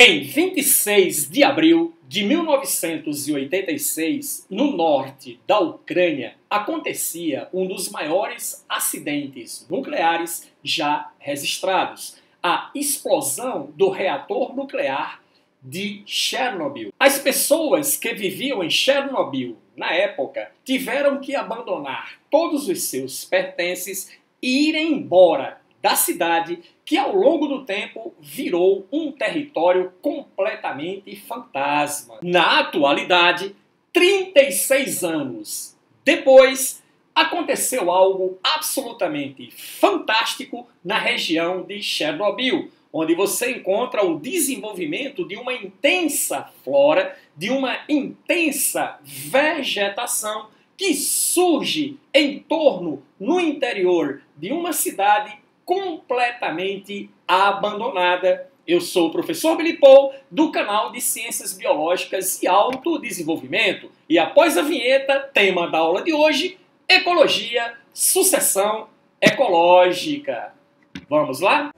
Em 26 de abril de 1986, no norte da Ucrânia, acontecia um dos maiores acidentes nucleares já registrados, a explosão do reator nuclear de Chernobyl. As pessoas que viviam em Chernobyl na época tiveram que abandonar todos os seus pertences e irem embora da cidade, que ao longo do tempo virou um território completamente fantasma. Na atualidade, 36 anos depois, aconteceu algo absolutamente fantástico na região de Chernobyl, onde você encontra o desenvolvimento de uma intensa flora, de uma intensa vegetação que surge em torno, no interior de uma cidade completamente abandonada. Eu sou o professor Billy Paul, do canal de Ciências Biológicas e Autodesenvolvimento. E após a vinheta, tema da aula de hoje, Ecologia, Sucessão Ecológica. Vamos lá?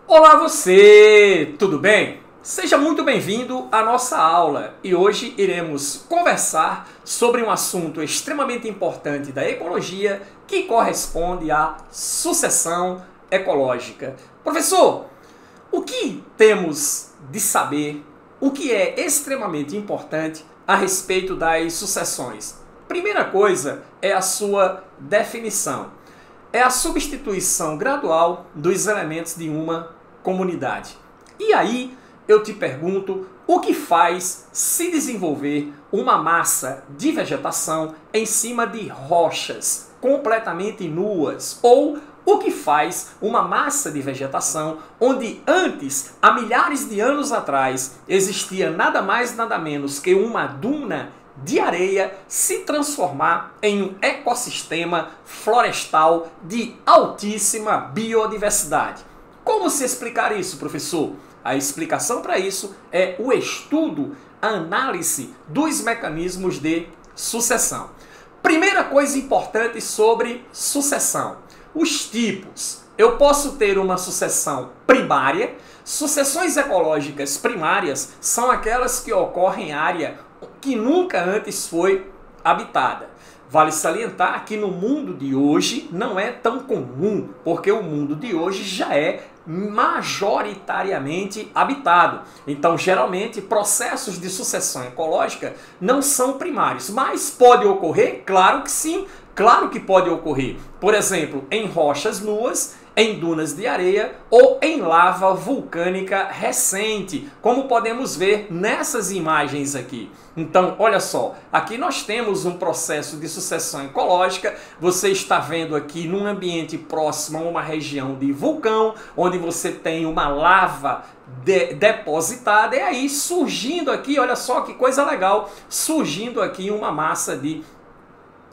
Olá você, tudo bem? Seja muito bem-vindo à nossa aula e hoje iremos conversar sobre um assunto extremamente importante da ecologia que corresponde à sucessão ecológica. Professor, o que temos de saber, o que é extremamente importante a respeito das sucessões? Primeira coisa é a sua definição. É a substituição gradual dos elementos de uma comunidade. E aí eu te pergunto, o que faz se desenvolver uma massa de vegetação em cima de rochas completamente nuas? Ou o que faz uma massa de vegetação onde antes, há milhares de anos atrás, existia nada mais nada menos que uma duna de areia se transformar em um ecossistema florestal de altíssima biodiversidade? Como se explicar isso, professor? A explicação para isso é o estudo, a análise dos mecanismos de sucessão. Primeira coisa importante sobre sucessão: os tipos. Eu posso ter uma sucessão primária. Sucessões ecológicas primárias são aquelas que ocorrem em área que nunca antes foi habitada. Vale salientar que no mundo de hoje não é tão comum, porque o mundo de hoje já é majoritariamente habitado. Então, geralmente, processos de sucessão ecológica não são primários, mas pode ocorrer? Claro que sim, claro que pode ocorrer. Por exemplo, em rochas nuas, em dunas de areia ou em lava vulcânica recente, como podemos ver nessas imagens aqui. Então, olha só, aqui nós temos um processo de sucessão ecológica. Você está vendo aqui num ambiente próximo a uma região de vulcão, onde você tem uma lava depositada, e aí surgindo aqui, olha só que coisa legal, surgindo aqui uma massa de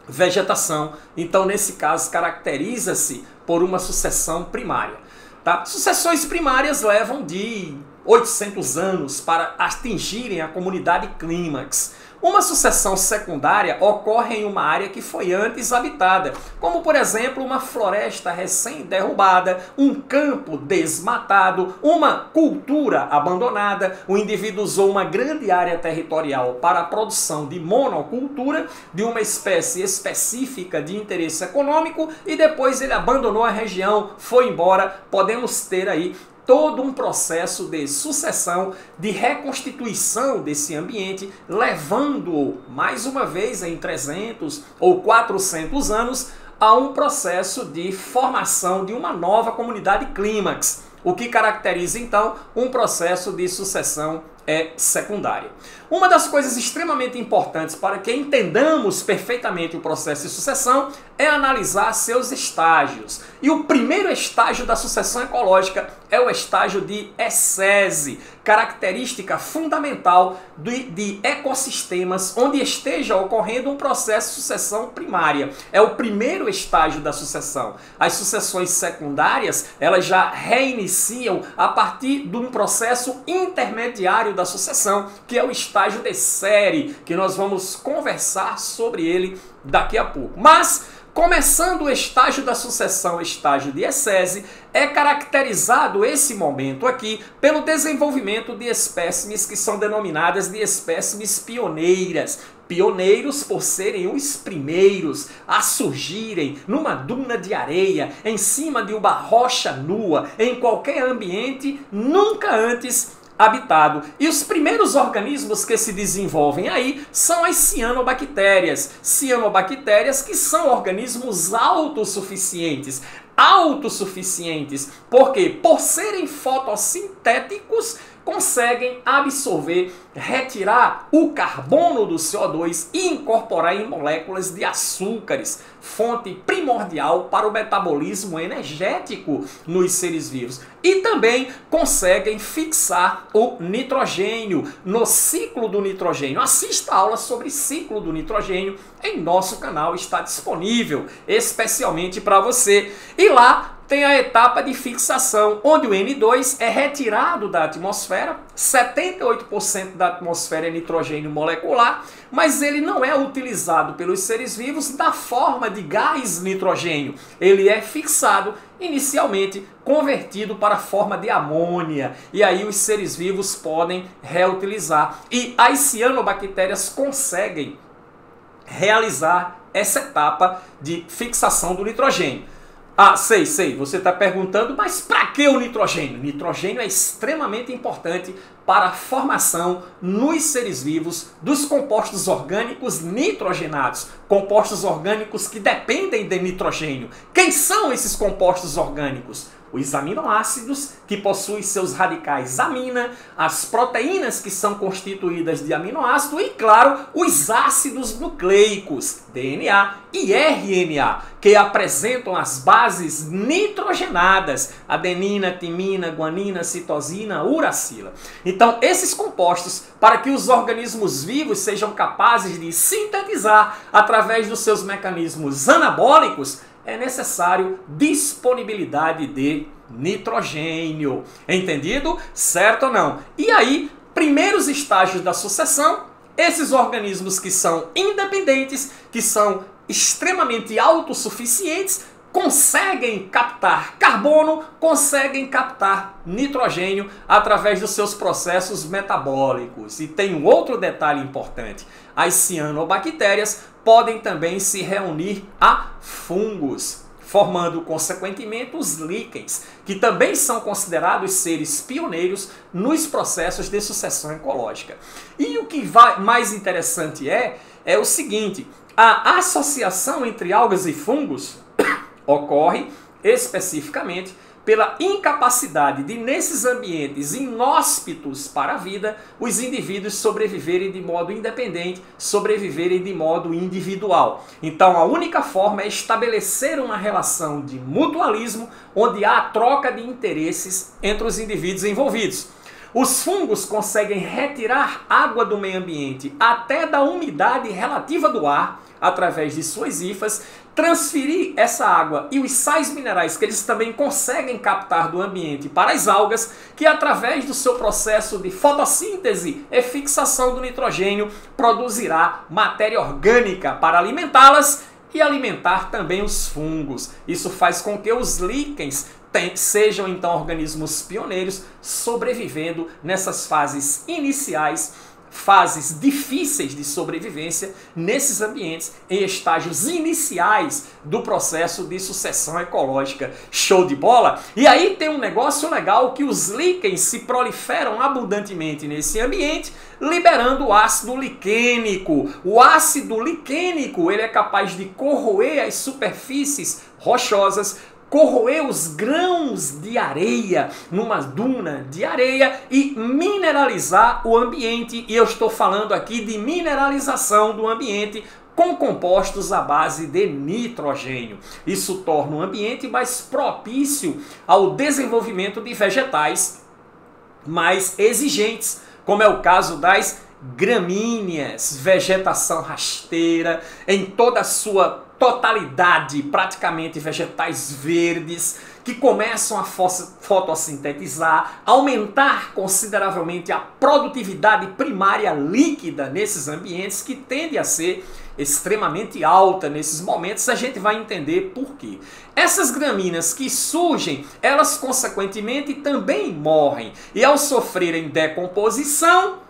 vegetação. Então, nesse caso, caracteriza-se por uma sucessão primária. Tá? Sucessões primárias levam de 800 anos para atingirem a comunidade clímax. Uma sucessão secundária ocorre em uma área que foi antes habitada, como por exemplo uma floresta recém-derrubada, um campo desmatado, uma cultura abandonada. O indivíduo usou uma grande área territorial para a produção de monocultura de uma espécie específica de interesse econômico e depois ele abandonou a região, foi embora. Podemos ter aí todo um processo de sucessão, de reconstituição desse ambiente, levando-o, mais uma vez, em 300 ou 400 anos, a um processo de formação de uma nova comunidade clímax, o que caracteriza, então, um processo de sucessão secundária. Uma das coisas extremamente importantes para que entendamos perfeitamente o processo de sucessão é analisar seus estágios. E o primeiro estágio da sucessão ecológica é o estágio de ecese, característica fundamental de ecossistemas onde esteja ocorrendo um processo de sucessão primária. É o primeiro estágio da sucessão. As sucessões secundárias, elas já reiniciam a partir de um processo intermediário da sucessão, que é o estágio de série, que nós vamos conversar sobre ele daqui a pouco. Mas, começando o estágio da sucessão, o estágio de ecese, é caracterizado esse momento aqui pelo desenvolvimento de espécimes que são denominadas de espécimes pioneiras. Pioneiros por serem os primeiros a surgirem numa duna de areia, em cima de uma rocha nua, em qualquer ambiente nunca antes habitado. E os primeiros organismos que se desenvolvem aí são as cianobactérias. Cianobactérias que são organismos autossuficientes. Autossuficientes. Por quê? Por serem fotossintéticos, conseguem absorver, retirar o carbono do CO2 e incorporar em moléculas de açúcares, fonte primordial para o metabolismo energético nos seres vivos. E também conseguem fixar o nitrogênio no ciclo do nitrogênio. Assista a aula sobre ciclo do nitrogênio em nosso canal, está disponível especialmente para você. E lá tem a etapa de fixação, onde o N2 é retirado da atmosfera, 78% da atmosfera é nitrogênio molecular, mas ele não é utilizado pelos seres vivos da forma de gás nitrogênio. Ele é fixado, inicialmente convertido para a forma de amônia, e aí os seres vivos podem reutilizar. E as cianobactérias conseguem realizar essa etapa de fixação do nitrogênio. Ah, sei, você está perguntando, mas para que o nitrogênio? Nitrogênio é extremamente importante para a formação nos seres vivos dos compostos orgânicos nitrogenados, compostos orgânicos que dependem de nitrogênio. Quem são esses compostos orgânicos? Os aminoácidos, que possuem seus radicais amina, as proteínas que são constituídas de aminoácido e, claro, os ácidos nucleicos, DNA e RNA, que apresentam as bases nitrogenadas, adenina, timina, guanina, citosina, uracila. Então, esses compostos, para que os organismos vivos sejam capazes de sintetizar através dos seus mecanismos anabólicos, é necessário disponibilidade de nitrogênio. Entendido? Certo ou não? E aí, primeiros estágios da sucessão, esses organismos que são independentes, que são extremamente autossuficientes, conseguem captar carbono, conseguem captar nitrogênio através dos seus processos metabólicos. E tem um outro detalhe importante. As cianobactérias podem também se reunir a fungos, formando consequentemente os líquens, que também são considerados seres pioneiros nos processos de sucessão ecológica. E o que mais interessante é o seguinte: a associação entre algas e fungos ocorre especificamente pela incapacidade de, nesses ambientes inóspitos para a vida, os indivíduos sobreviverem de modo independente, sobreviverem de modo individual. Então, a única forma é estabelecer uma relação de mutualismo, onde há a troca de interesses entre os indivíduos envolvidos. Os fungos conseguem retirar água do meio ambiente até da umidade relativa do ar, através de suas hifas, transferir essa água e os sais minerais que eles também conseguem captar do ambiente para as algas, que através do seu processo de fotossíntese e fixação do nitrogênio produzirá matéria orgânica para alimentá-las e alimentar também os fungos. Isso faz com que os líquens sejam então organismos pioneiros, sobrevivendo nessas fases iniciais, fases difíceis de sobrevivência nesses ambientes, em estágios iniciais do processo de sucessão ecológica. Show de bola? E aí tem um negócio legal, que os líquens se proliferam abundantemente nesse ambiente, liberando o ácido liquênico. O ácido liquênico, ele é capaz de corroer as superfícies rochosas, corroer os grãos de areia numa duna de areia e mineralizar o ambiente. E eu estou falando aqui de mineralização do ambiente com compostos à base de nitrogênio. Isso torna o ambiente mais propício ao desenvolvimento de vegetais mais exigentes, como é o caso das gramíneas, vegetação rasteira, em toda a sua totalidade, praticamente vegetais verdes, que começam a fotossintetizar, aumentar consideravelmente a produtividade primária líquida nesses ambientes, que tende a ser extremamente alta nesses momentos. A gente vai entender por quê. Essas gramíneas que surgem, elas consequentemente também morrem, e ao sofrerem decomposição,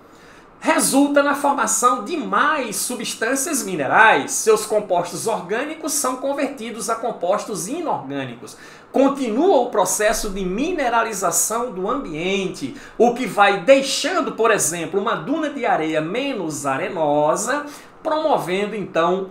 resulta na formação de mais substâncias minerais. Seus compostos orgânicos são convertidos a compostos inorgânicos. Continua o processo de mineralização do ambiente, o que vai deixando, por exemplo, uma duna de areia menos arenosa, promovendo então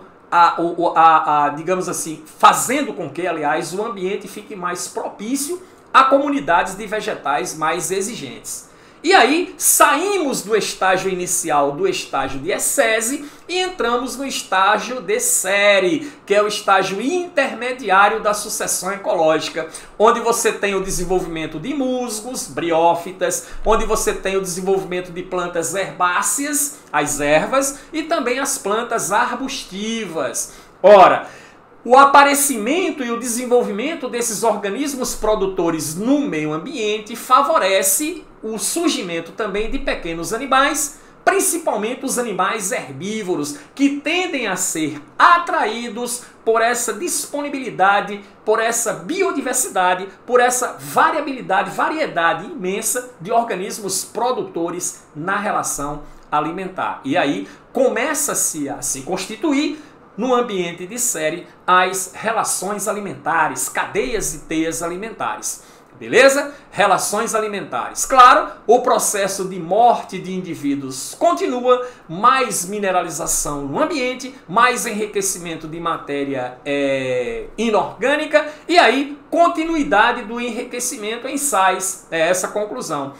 digamos assim, fazendo com que, aliás, o ambiente fique mais propício a comunidades de vegetais mais exigentes. E aí saímos do estágio inicial, do estágio de ecese, e entramos no estágio de série, que é o estágio intermediário da sucessão ecológica, onde você tem o desenvolvimento de musgos, briófitas, onde você tem o desenvolvimento de plantas herbáceas, as ervas, e também as plantas arbustivas. Ora, o aparecimento e o desenvolvimento desses organismos produtores no meio ambiente favorece o surgimento também de pequenos animais, principalmente os animais herbívoros, que tendem a ser atraídos por essa disponibilidade, por essa biodiversidade, por essa variedade imensa de organismos produtores na relação alimentar. E aí começa-se a se constituir no ambiente de série as relações alimentares, cadeias e teias alimentares. Beleza? Relações alimentares. Claro, o processo de morte de indivíduos continua, mais mineralização no ambiente, mais enriquecimento de matéria inorgânica, e aí continuidade do enriquecimento em sais. É essa a conclusão.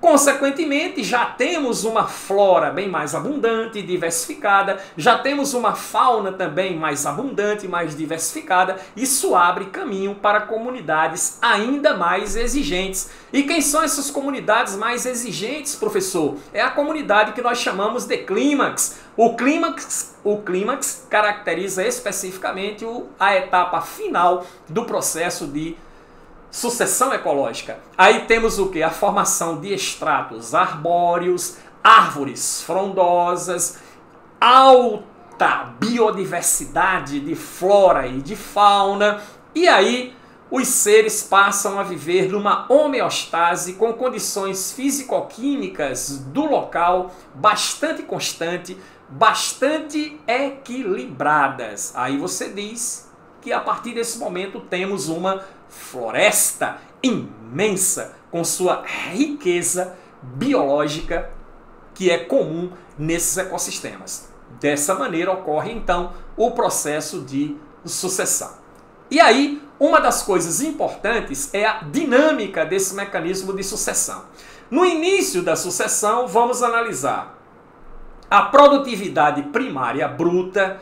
Consequentemente, já temos uma flora bem mais abundante e diversificada, já temos uma fauna também mais abundante e mais diversificada. Isso abre caminho para comunidades ainda mais exigentes. E quem são essas comunidades mais exigentes, professor? É a comunidade que nós chamamos de clímax. O clímax caracteriza especificamente a etapa final do processo de sucessão ecológica. Aí temos o que? A formação de estratos arbóreos, árvores frondosas, alta biodiversidade de flora e de fauna, e aí os seres passam a viver numa homeostase com condições físico-químicas do local bastante constante, bastante equilibradas. Aí você diz que a partir desse momento temos uma floresta imensa com sua riqueza biológica que é comum nesses ecossistemas. Dessa maneira ocorre então o processo de sucessão. E aí, uma das coisas importantes é a dinâmica desse mecanismo de sucessão. No início da sucessão, vamos analisar a produtividade primária bruta,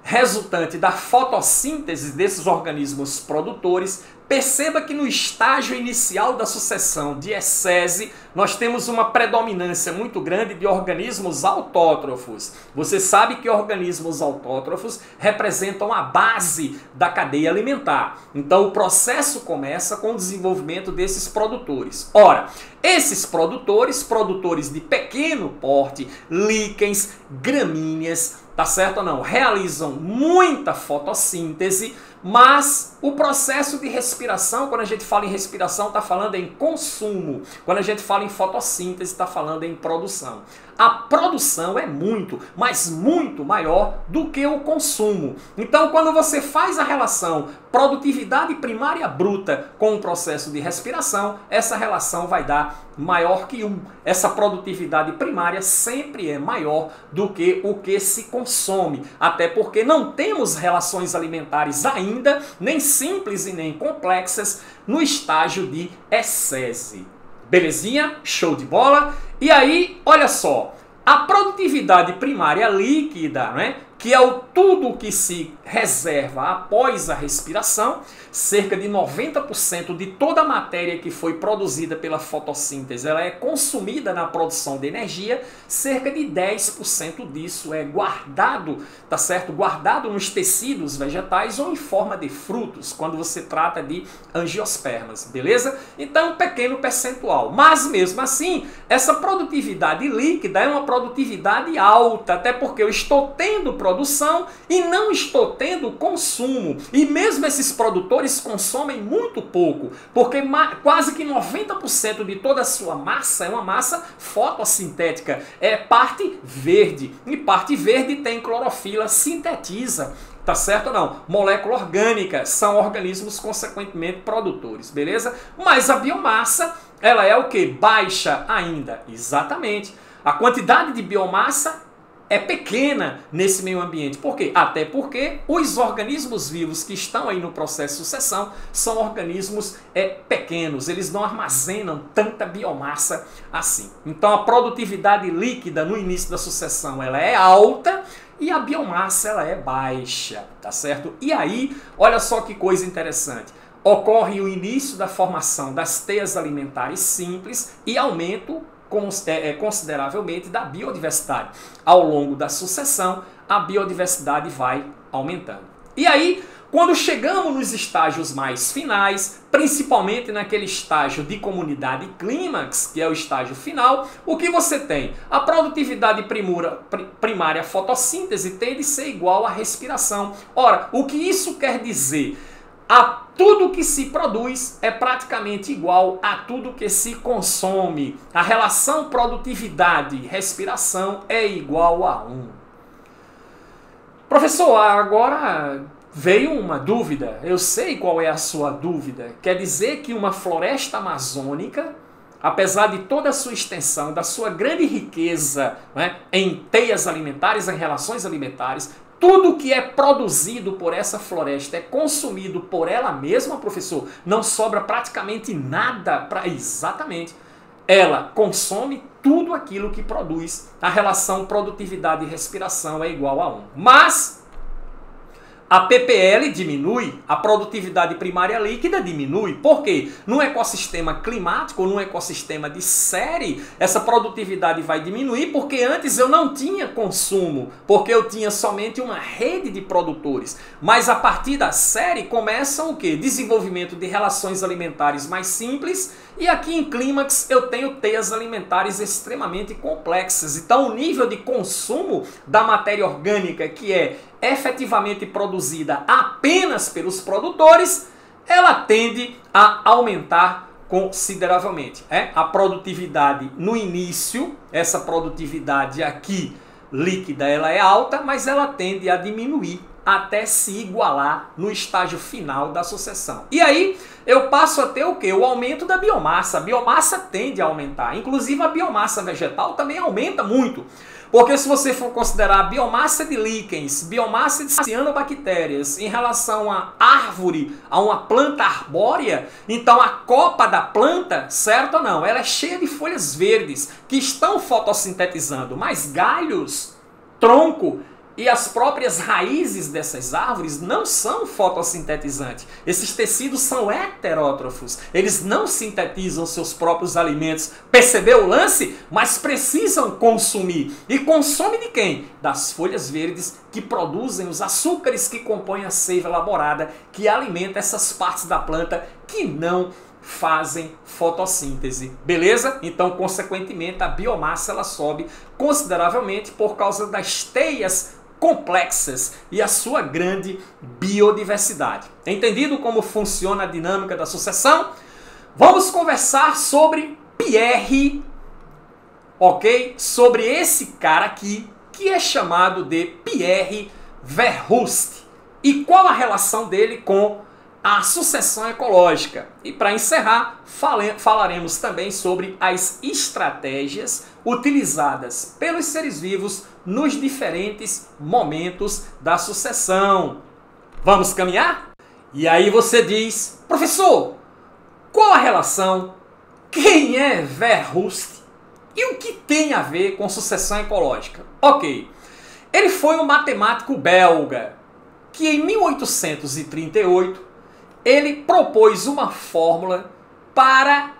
resultante da fotossíntese desses organismos produtores. Perceba que no estágio inicial da sucessão de ecese, nós temos uma predominância muito grande de organismos autótrofos. Você sabe que organismos autótrofos representam a base da cadeia alimentar. Então o processo começa com o desenvolvimento desses produtores. Ora, esses produtores de pequeno porte, líquens, gramíneas, tá certo ou não? Realizam muita fotossíntese, mas o processo de respiração, quando a gente fala em respiração, está falando em consumo. Quando a gente fala em fotossíntese, está falando em produção. A produção é muito, mas muito maior do que o consumo. Então, quando você faz a relação produtividade primária bruta com o processo de respiração, essa relação vai dar maior que 1. Essa produtividade primária sempre é maior do que o que se consome, até porque não temos relações alimentares ainda, nem simples e nem complexas, no estágio de ecese. Belezinha? Show de bola? E aí, olha só, a produtividade primária líquida, né, que é o tudo que se reserva após a respiração. Cerca de 90% de toda a matéria que foi produzida pela fotossíntese, ela é consumida na produção de energia. Cerca de 10% disso é guardado, tá certo? Guardado nos tecidos vegetais ou em forma de frutos, quando você trata de angiospermas, beleza? Então, um pequeno percentual. Mas, mesmo assim, essa produtividade líquida é uma produtividade alta, até porque eu estou tendo produção e não estou tendo consumo. E mesmo esses produtores consomem muito pouco, porque quase que 90% de toda a sua massa é uma massa fotossintética, é parte verde, e parte verde tem clorofila, sintetiza, tá certo ou não? Molécula orgânica, são organismos consequentemente produtores, beleza? Mas a biomassa, ela é o que? Baixa ainda, exatamente. A quantidade de biomassa é pequena nesse meio ambiente. Por quê? Até porque os organismos vivos que estão aí no processo de sucessão são organismos pequenos, eles não armazenam tanta biomassa assim. Então a produtividade líquida no início da sucessão ela é alta e a biomassa ela é baixa, tá certo? E aí, olha só que coisa interessante. Ocorre o início da formação das teias alimentares simples e aumento consideravelmente da biodiversidade. Ao longo da sucessão, a biodiversidade vai aumentando. E aí, quando chegamos nos estágios mais finais, principalmente naquele estágio de comunidade clímax, que é o estágio final, o que você tem? A produtividade primária fotossíntese tende a ser igual à respiração. Ora, o que isso quer dizer? A tudo que se produz é praticamente igual a tudo que se consome. A relação produtividade-respiração é igual a 1. Professor, agora veio uma dúvida. Eu sei qual é a sua dúvida. Quer dizer que uma floresta amazônica, apesar de toda a sua extensão, da sua grande riqueza, né, em teias alimentares, em relações alimentares, tudo que é produzido por essa floresta é consumido por ela mesma, professor? Não sobra praticamente nada para... Exatamente. Ela consome tudo aquilo que produz. A relação produtividade e respiração é igual a 1. Mas a PPL diminui, a produtividade primária líquida diminui. Por quê? Num ecossistema climático, num ecossistema de série, essa produtividade vai diminuir porque antes eu não tinha consumo, porque eu tinha somente uma rede de produtores. Mas a partir da série começam o quê? Desenvolvimento de relações alimentares mais simples. E aqui em clímax eu tenho teias alimentares extremamente complexas. Então o nível de consumo da matéria orgânica que é efetivamente produzida apenas pelos produtores, ela tende a aumentar consideravelmente. A produtividade no início, essa produtividade aqui líquida, ela é alta, mas ela tende a diminuir até se igualar no estágio final da sucessão. E aí eu passo a ter o quê? O aumento da biomassa. A biomassa tende a aumentar. Inclusive a biomassa vegetal também aumenta muito. Porque se você for considerar a biomassa de líquens, biomassa de cianobactérias em relação à árvore, a uma planta arbórea, então a copa da planta, certo ou não? Ela é cheia de folhas verdes que estão fotossintetizando, mas galhos, tronco e as próprias raízes dessas árvores não são fotossintetizantes. Esses tecidos são heterótrofos. Eles não sintetizam seus próprios alimentos. Percebeu o lance? Mas precisam consumir. E consome de quem? Das folhas verdes que produzem os açúcares que compõem a seiva elaborada, que alimenta essas partes da planta que não fazem fotossíntese, beleza? Então, consequentemente, a biomassa ela sobe consideravelmente por causa das teias complexas e a sua grande biodiversidade. Entendido como funciona a dinâmica da sucessão? Vamos conversar sobre Pierre, ok? Sobre esse cara aqui, que é chamado de Pierre Verhulst. E qual a relação dele com a sucessão ecológica? E para encerrar, falaremos também sobre as estratégias utilizadas pelos seres vivos nos diferentes momentos da sucessão. Vamos caminhar? E aí você diz, professor, qual a relação? Quem é Verhulst? E o que tem a ver com sucessão ecológica? Ok. Ele foi um matemático belga que em 1838 ele propôs uma fórmula para,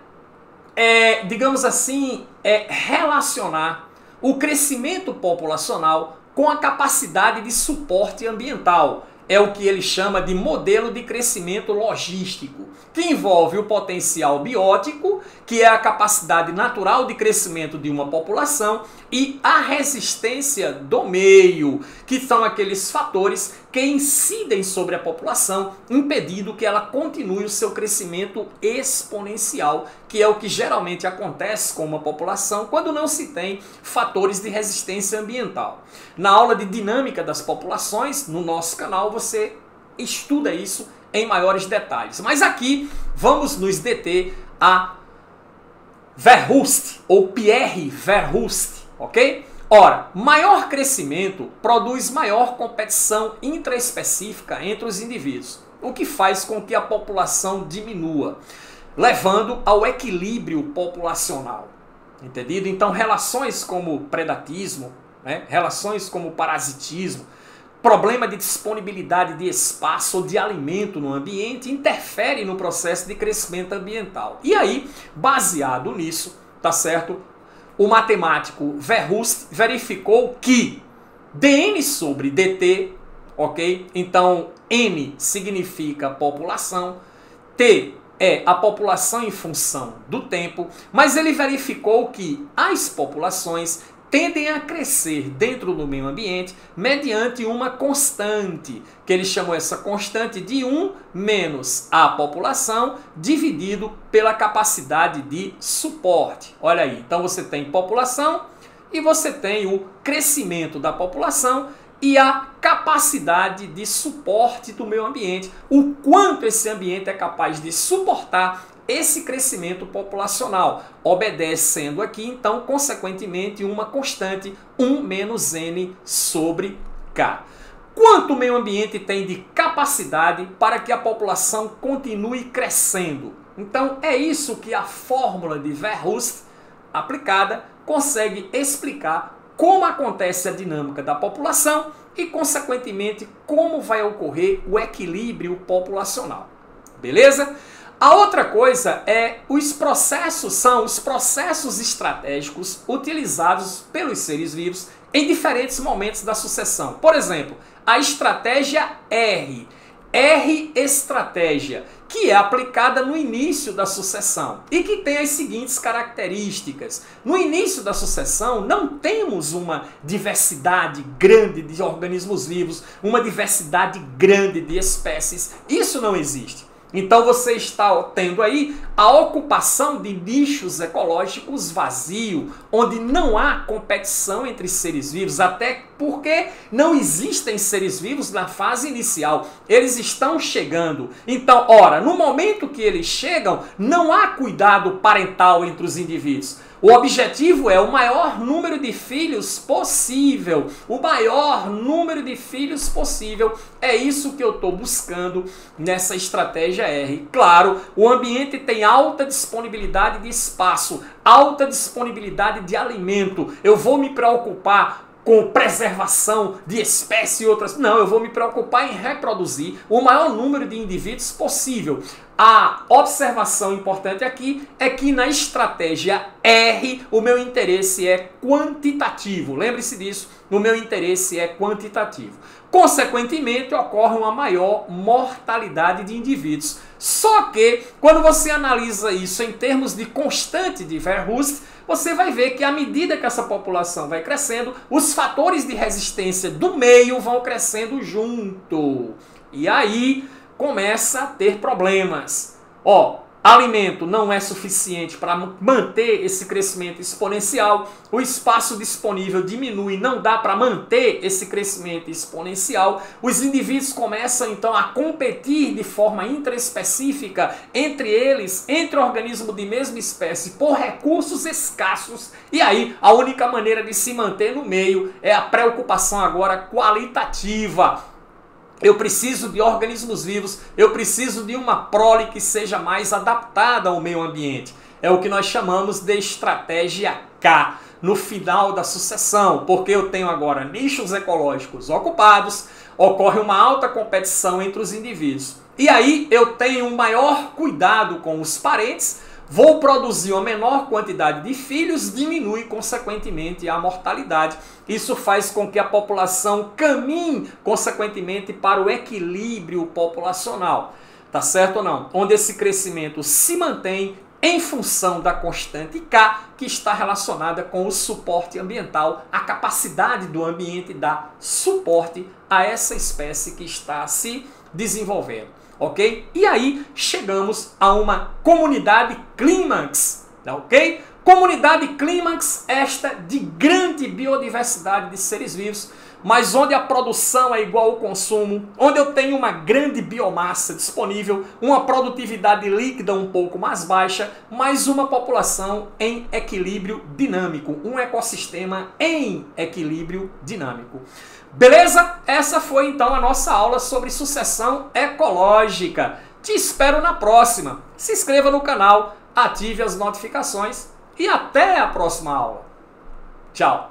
digamos assim, relacionar o crescimento populacional com a capacidade de suporte ambiental. É o que ele chama de modelo de crescimento logístico, que envolve o potencial biótico, que é a capacidade natural de crescimento de uma população, e a resistência do meio, que são aqueles fatores que incidem sobre a população, impedindo que ela continue o seu crescimento exponencial, que é o que geralmente acontece com uma população quando não se tem fatores de resistência ambiental. Na aula de dinâmica das populações, no nosso canal, você estuda isso em maiores detalhes. Mas aqui vamos nos deter a Verhulst, ou Pierre Verhulst, ok? Ora, maior crescimento produz maior competição intraespecífica entre os indivíduos, o que faz com que a população diminua, levando ao equilíbrio populacional. Entendido? Então, relações como predatismo, relações como parasitismo, problema de disponibilidade de espaço ou de alimento no ambiente interfere no processo de crescimento ambiental. E aí, baseado nisso, tá certo? O matemático Verhulst verificou que dN sobre dt, ok? Então, N significa população, T é a população em função do tempo, mas ele verificou que as populações tendem a crescer dentro do meio ambiente mediante uma constante, que ele chamou essa constante de 1 menos a população dividido pela capacidade de suporte. Olha aí, então você tem população e você tem o crescimento da população e a capacidade de suporte do meio ambiente, o quanto esse ambiente é capaz de suportar esse crescimento populacional, obedecendo aqui, então, consequentemente, uma constante 1 menos N sobre K. Quanto o meio ambiente tem de capacidade para que a população continue crescendo? Então, é isso que a fórmula de Verhulst aplicada consegue explicar como acontece a dinâmica da população e, consequentemente, como vai ocorrer o equilíbrio populacional. Beleza? A outra coisa são os processos estratégicos utilizados pelos seres vivos em diferentes momentos da sucessão. Por exemplo, a estratégia R. R estratégia, que é aplicada no início da sucessão e que tem as seguintes características. No início da sucessão não temos uma diversidade grande de organismos vivos, uma diversidade grande de espécies. Isso não existe. Então você está tendo aí a ocupação de nichos ecológicos vazios, onde não há competição entre seres vivos, até porque não existem seres vivos na fase inicial. Eles estão chegando. Então, ora, no momento que eles chegam, não há cuidado parental entre os indivíduos. O objetivo é o maior número de filhos possível. O maior número de filhos possível. É isso que eu estou buscando nessa estratégia R. Claro, o ambiente tem alta disponibilidade de espaço, alta disponibilidade de alimento. Eu vou me preocupar com preservação de espécies e outras. Não, eu vou me preocupar em reproduzir o maior número de indivíduos possível. A observação importante aqui é que na estratégia R o meu interesse é quantitativo. Lembre-se disso, o meu interesse é quantitativo. Consequentemente, ocorre uma maior mortalidade de indivíduos. Só que, quando você analisa isso em termos de constante de Verhulst, você vai ver que à medida que essa população vai crescendo, os fatores de resistência do meio vão crescendo junto. E aí começa a ter problemas. Alimento não é suficiente para manter esse crescimento exponencial, o espaço disponível diminui, não dá para manter esse crescimento exponencial, os indivíduos começam então a competir de forma intraespecífica entre eles, entre organismos de mesma espécie, por recursos escassos, e aí a única maneira de se manter no meio é a preocupação agora qualitativa. Eu preciso de organismos vivos, eu preciso de uma prole que seja mais adaptada ao meio ambiente. É o que nós chamamos de estratégia K. no final da sucessão, porque eu tenho agora nichos ecológicos ocupados, ocorre uma alta competição entre os indivíduos. E aí eu tenho um maior cuidado com os parentes, vou produzir uma menor quantidade de filhos, diminui consequentemente a mortalidade. Isso faz com que a população caminhe consequentemente para o equilíbrio populacional. Tá certo ou não? Onde esse crescimento se mantém em função da constante K, que está relacionada com o suporte ambiental, a capacidade do ambiente dar suporte a essa espécie que está se desenvolvendo, ok? E aí chegamos a uma comunidade clímax, ok? Comunidade clímax esta de grande biodiversidade de seres vivos, mas onde a produção é igual ao consumo, onde eu tenho uma grande biomassa disponível, uma produtividade líquida um pouco mais baixa, mas uma população em equilíbrio dinâmico, um ecossistema em equilíbrio dinâmico. Beleza? Essa foi então a nossa aula sobre sucessão ecológica. Te espero na próxima. Se inscreva no canal, ative as notificações e até a próxima aula. Tchau!